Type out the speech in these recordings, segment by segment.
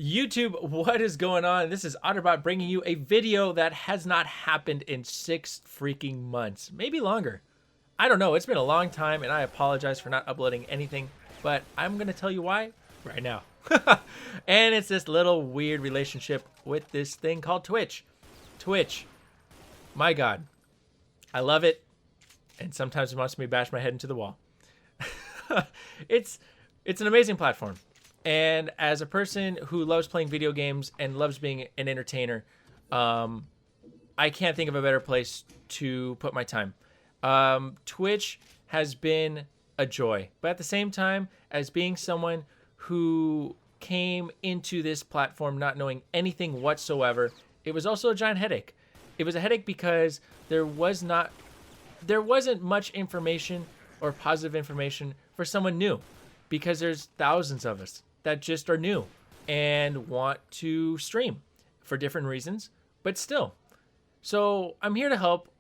YouTube, what is going on? This is Otterbot bringing you a video that has not happened in 6 freaking months, maybe longer. I don't know. It's been a long time, and I apologize for not uploading anything, but I'm going to tell you why right now. And it's this little weird relationship with this thing called Twitch. Twitch. My God. I love it, and sometimes it wants me to bash my head into the wall. It's an amazing platform. And as a person who loves playing video games and loves being an entertainer, I can't think of a better place to put my time. Twitch has been a joy, but at the same time, as being someone who came into this platform not knowing anything whatsoever, it was also a giant headache. It was a headache because there wasn't much information or positive information for someone new, because there's thousands of us that just are new and want to stream for different reasons, but still. So I'm here to help,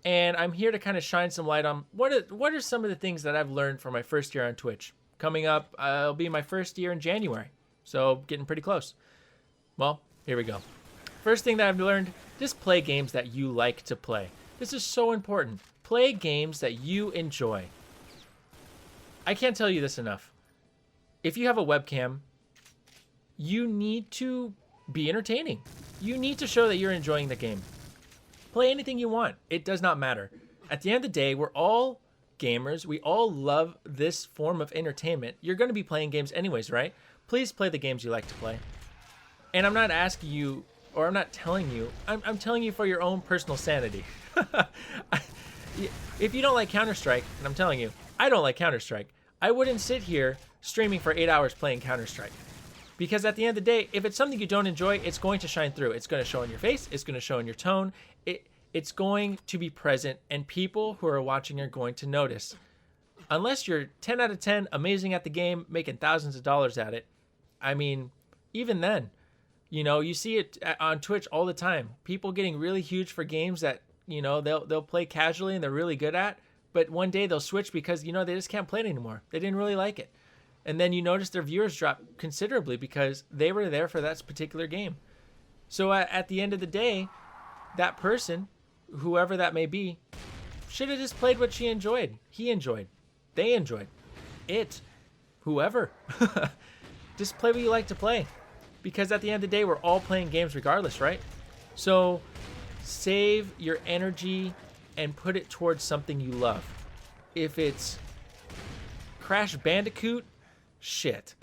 and I'm here to kind of shine some light on what are some of the things that I've learned from my first year on Twitch. Coming up, it'll be my first year in January, so getting pretty close. Well, here we go. First thing that I've learned, just play games that you like to play. This is so important. Play games that you enjoy. I can't tell you this enough. If you have a webcam, you need to be entertaining. You need to show that you're enjoying the game. Play anything you want. It does not matter. At the end of the day, we're all gamers. We all love this form of entertainment. You're going to be playing games anyways, right? Please play the games you like to play. And I'm not asking you, or I'm not telling you, I'm telling you for your own personal sanity. If you don't like Counter-Strike, and I'm telling you, I don't like Counter-Strike, I wouldn't sit here streaming for 8 hours playing Counter-Strike. Because at the end of the day, if it's something you don't enjoy, it's going to shine through. It's going to show in your face. It's going to show in your tone. It's going to be present, and people who are watching are going to notice. Unless you're 10 out of 10, amazing at the game, making thousands of dollars at it. I mean, even then, you see it on Twitch all the time. People getting really huge for games that, they'll play casually and they're really good at. But one day they'll switch because, they just can't play it anymore. They didn't really like it. And then you notice their viewers drop considerably because they were there for that particular game. So at the end of the day, that person, whoever that may be, should have just played what she enjoyed. He enjoyed. They enjoyed. It. Whoever. Just play what you like to play. Because at the end of the day, we're all playing games regardless, right? So save your energy and put it towards something you love. If it's Crash Bandicoot, shit.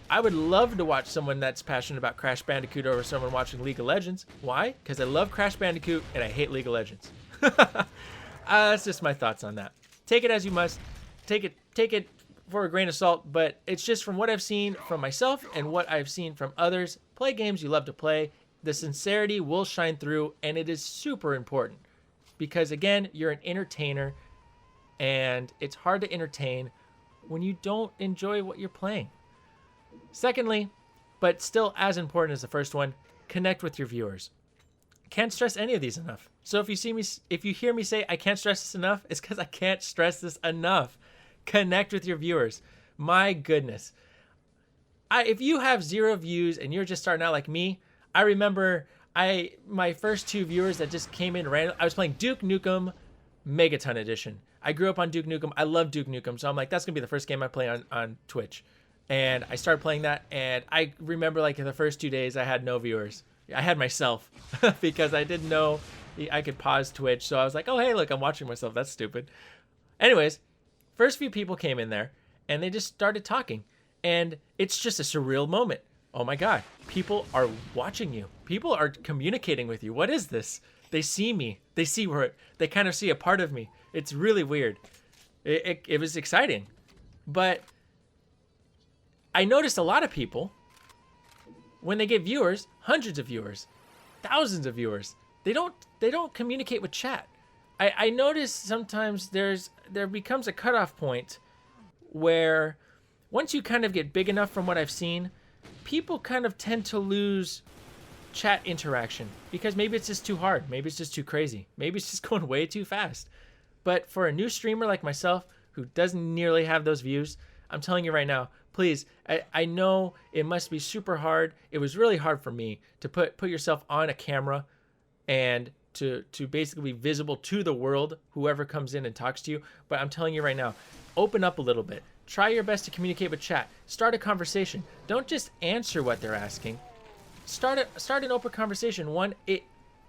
I would love to watch someone that's passionate about Crash Bandicoot over someone watching League of Legends. Why? Because I love Crash Bandicoot and I hate League of Legends. That's just my thoughts on that. Take it as you must. Take it for a grain of salt, but it's just from what I've seen from myself and what I've seen from others. Play games you love to play. The sincerity will shine through, and it is super important. Because again, you're an entertainer, and it's hard to entertain when you don't enjoy what you're playing. Secondly, but still as important as the first one, connect with your viewers. Can't stress any of these enough. So if you hear me say I can't stress this enough, it's because I can't stress this enough. Connect with your viewers. My goodness. If you have 0 views and you're just starting out like me, I remember my first 2 viewers that just came in random. I was playing Duke Nukem Megaton Edition. I grew up on Duke Nukem. I love Duke Nukem, so I'm like, that's gonna be the first game I play on Twitch. And I started playing that, and I remember like in the first 2 days I had no viewers. I had myself because I didn't know I could pause Twitch. So I was like, oh hey, look, I'm watching myself. That's stupid. Anyways, first few people came in there and they just started talking, and it's just a surreal moment. Oh my God, people are watching you. People are communicating with you. What is this? They see me. They kind of see a part of me. It's really weird. It was exciting. But I noticed a lot of people, when they get viewers, hundreds of viewers, thousands of viewers, they don't communicate with chat. I notice sometimes there becomes a cutoff point where once you kind of get big enough, from what I've seen, people kind of tend to lose chat interaction because maybe it's just too hard. Maybe it's just too crazy. Maybe it's just going way too fast. But for a new streamer like myself who doesn't nearly have those views, I'm telling you right now, please, I know it must be super hard. It was really hard for me to put yourself on a camera and to basically be visible to the world, whoever comes in and talks to you. But I'm telling you right now, open up a little bit. Try your best to communicate with chat. Start a conversation. Don't just answer what they're asking. Start an open conversation.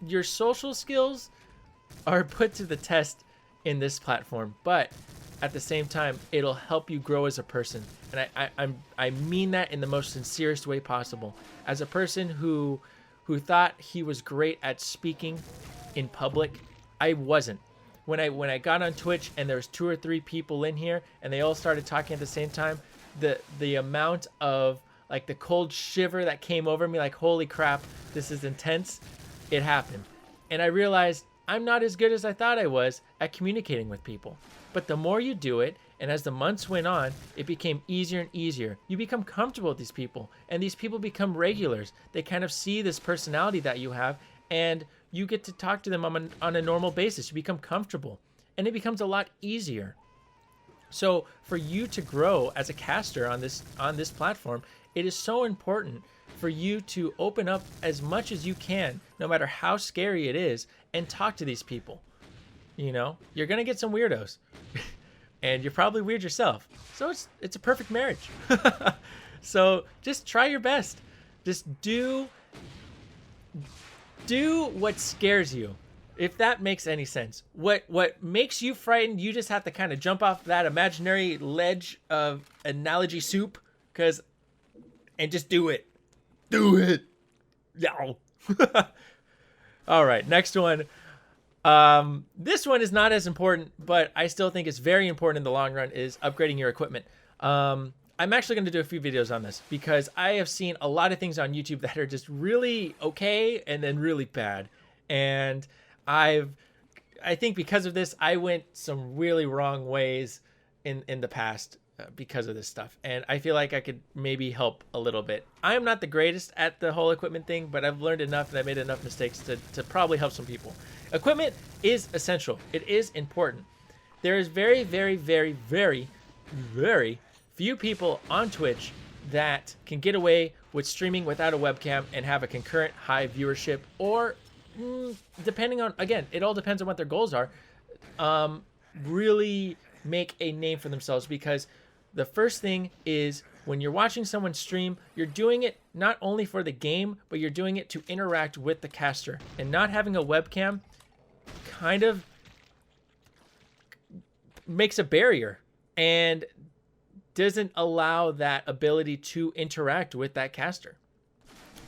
Your social skills are put to the test in this platform, but at the same time, it'll help you grow as a person. And I mean that in the most sincerest way possible. As a person who thought he was great at speaking in public, I wasn't. When I got on Twitch and there was 2 or 3 people in here and they all started talking at the same time, the amount of like the cold shiver that came over me, like, holy crap, this is intense, it happened. And I realized I'm not as good as I thought I was at communicating with people. But the more you do it, and as the months went on, it became easier and easier. You become comfortable with these people, and these people become regulars. They kind of see this personality that you have, and you get to talk to them on a normal basis. You become comfortable, and it becomes a lot easier. So for you to grow as a caster on this platform, it is so important for you to open up as much as you can, no matter how scary it is, and talk to these people. You know, you're gonna get some weirdos, and you're probably weird yourself. So it's a perfect marriage. So just try your best. Just do what scares you, if that makes any sense. What makes you frightened, you just have to kind of jump off that imaginary ledge of analogy soup, and just do it. Do it. No. All right, next one. This one is not as important, but I still think it's very important in the long run, is upgrading your equipment. I'm actually going to do a few videos on this because I have seen a lot of things on YouTube that are just really okay and then really bad. And I think because of this, I went some really wrong ways in the past because of this stuff. And I feel like I could maybe help a little bit. I am not the greatest at the whole equipment thing, but I've learned enough and I made enough mistakes to probably help some people. Equipment is essential. It is important. There is very, very, very, very, very few people on Twitch that can get away with streaming without a webcam and have a concurrent high viewership, or depending on, again, it all depends on what their goals are, really make a name for themselves. Because the first thing is, when you're watching someone stream, you're doing it not only for the game, but you're doing it to interact with the caster. And not having a webcam kind of makes a barrier and doesn't allow that ability to interact with that caster.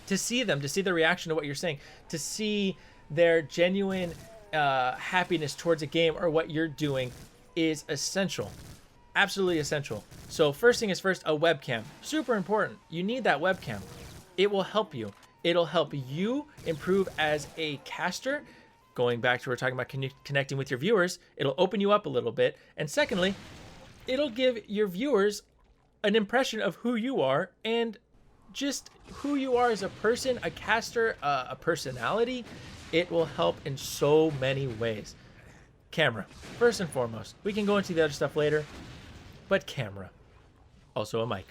To see them, to see the reaction to what you're saying, to see their genuine happiness towards a game or what you're doing is essential. Absolutely essential. So first thing is first, a webcam. Super important. You need that webcam. It will help you. It'll help you improve as a caster. Going back to what we're talking about connecting with your viewers, it'll open you up a little bit. And secondly, it'll give your viewers an impression of who you are and just who you are as a person, a caster, a personality. It will help in so many ways. Camera, first and foremost. We can go into the other stuff later, but camera. Also a mic,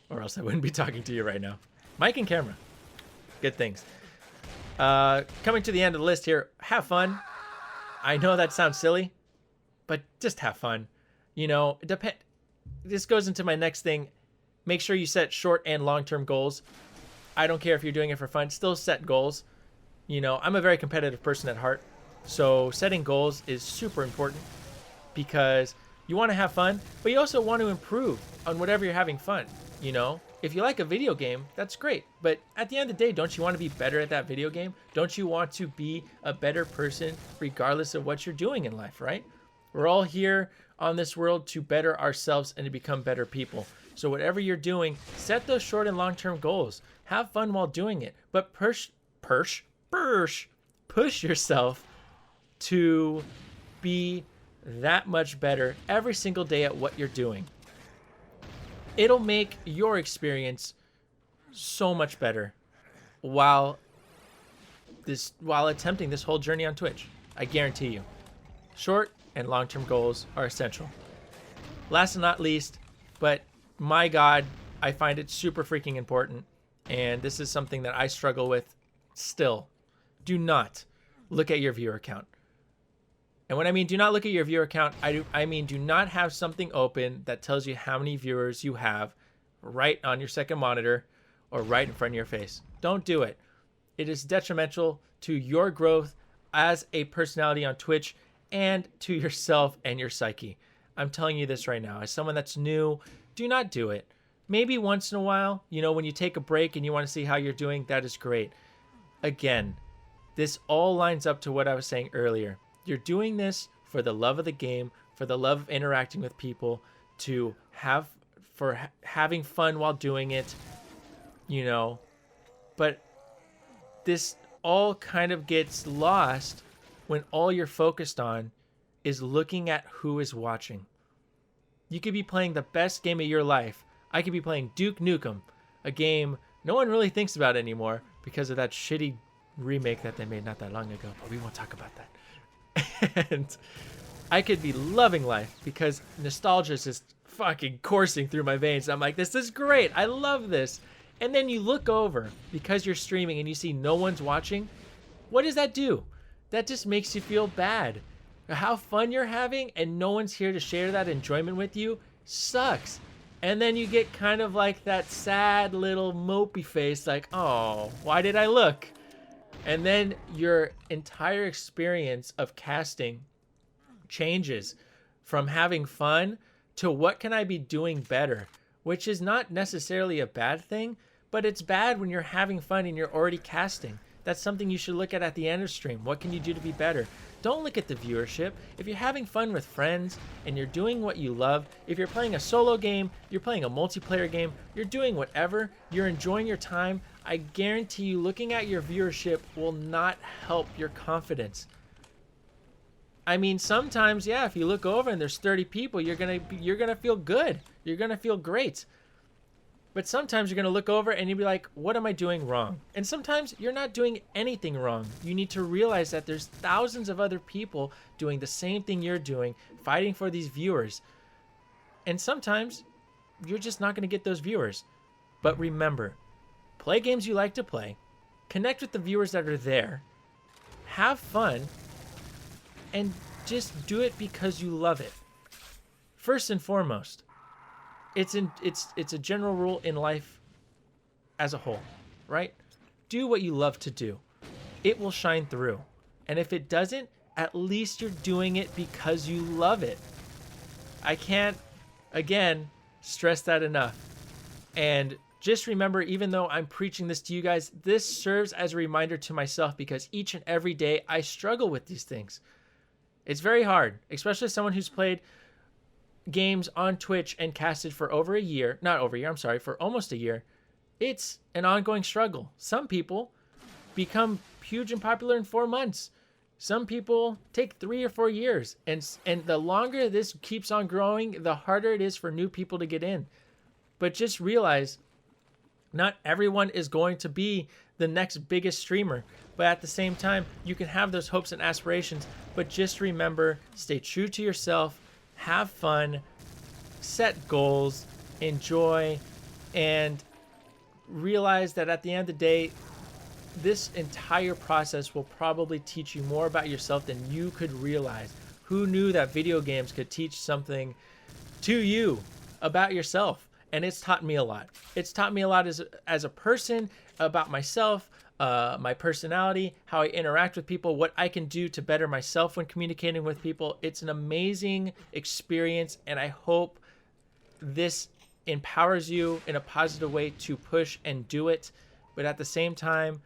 or else I wouldn't be talking to you right now. Mic and camera, good things. Coming to the end of the list here, have fun. I know that sounds silly, but just have fun. You know, this goes into my next thing. Make sure you set short and long-term goals. I don't care if you're doing it for fun, still set goals. You know, I'm a very competitive person at heart, so setting goals is super important because you want to have fun, but you also want to improve on whatever you're having fun. You know, if you like a video game, that's great, but at the end of the day, don't you want to be better at that video game? Don't you want to be a better person regardless of what you're doing in life, right? We're all here on this world to better ourselves and to become better people. So whatever you're doing, set those short and long-term goals. Have fun while doing it, but push yourself to be that much better every single day at what you're doing. It'll make your experience so much better while attempting this whole journey on Twitch. I guarantee you. Short and long-term goals are essential. Last and not least, but my God, I find it super freaking important. And this is something that I struggle with still. Do not look at your viewer count. And when I mean do not look at your viewer count, I mean do not have something open that tells you how many viewers you have right on your second monitor or right in front of your face. Don't do it. It is detrimental to your growth as a personality on Twitch and to yourself and your psyche. I'm telling you this right now. As someone that's new, do not do it. Maybe once in a while, you know, when you take a break and you want to see how you're doing, that is great. Again, this all lines up to what I was saying earlier. You're doing this for the love of the game, for the love of interacting with people, for having fun while doing it, you know. But this all kind of gets lost when all you're focused on is looking at who is watching. You could be playing the best game of your life. I could be playing Duke Nukem, a game no one really thinks about anymore because of that shitty remake that they made not that long ago, but we won't talk about that. And I could be loving life because nostalgia is just fucking coursing through my veins. I'm like, this is great. I love this. And then you look over because you're streaming and you see no one's watching. What does that do? That just makes you feel bad. How fun you're having and no one's here to share that enjoyment with you sucks. And then you get kind of like that sad little mopey face like, oh, why did I look? And then your entire experience of casting changes from having fun to what can I be doing better, which is not necessarily a bad thing, but it's bad when you're having fun and you're already casting. That's something you should look at the end of stream. What can you do to be better? Don't look at the viewership. If you're having fun with friends and you're doing what you love, if you're playing a solo game, you're playing a multiplayer game, you're doing whatever, you're enjoying your time, I guarantee you looking at your viewership will not help your confidence. I mean, sometimes, yeah, if you look over and there's 30 people, you're gonna feel good. You're gonna feel great. But sometimes you're gonna look over and you'll be like, what am I doing wrong? And sometimes you're not doing anything wrong. You need to realize that there's thousands of other people doing the same thing you're doing, fighting for these viewers. And sometimes you're just not gonna get those viewers. But remember, play games you like to play, connect with the viewers that are there, have fun, and just do it because you love it. First and foremost, it's a general rule in life as a whole, right? Do what you love to do. It will shine through. And if it doesn't, at least you're doing it because you love it. I can't, again, stress that enough. And just remember, even though I'm preaching this to you guys, this serves as a reminder to myself because each and every day I struggle with these things. It's very hard, especially as someone who's played games on Twitch and casted for over a year, for almost a year. It's an ongoing struggle. Some people become huge and popular in 4 months. Some people take 3 or 4 years. And the longer this keeps on growing, the harder it is for new people to get in. But just realize, not everyone is going to be the next biggest streamer. But at the same time, you can have those hopes and aspirations. But just remember, stay true to yourself, have fun, set goals, enjoy, and realize that at the end of the day, this entire process will probably teach you more about yourself than you could realize. Who knew that video games could teach something to you about yourself? And it's taught me a lot. It's taught me a lot as a person, about myself, my personality, how I interact with people, what I can do to better myself when communicating with people. It's an amazing experience, and I hope this empowers you in a positive way to push and do it. But at the same time,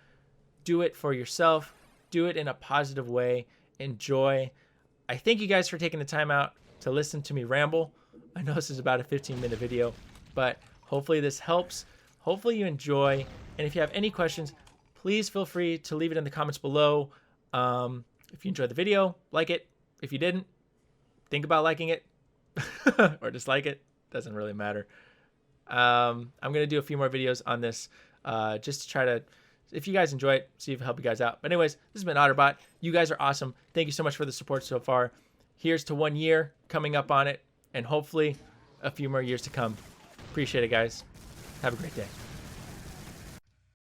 do it for yourself. Do it in a positive way. Enjoy. I thank you guys for taking the time out to listen to me ramble. I know this is about a 15-minute video, but hopefully this helps. Hopefully you enjoy. And if you have any questions, please feel free to leave it in the comments below. If you enjoyed the video, like it. If you didn't, think about liking it or dislike it. Doesn't really matter. I'm going to do a few more videos on this just to try to, if you guys enjoy it, see if it help you guys out. But anyways, this has been Otterbot. You guys are awesome. Thank you so much for the support so far. Here's to 1 year coming up on it, and hopefully a few more years to come. Appreciate Appreciate it, guys. Have a great day.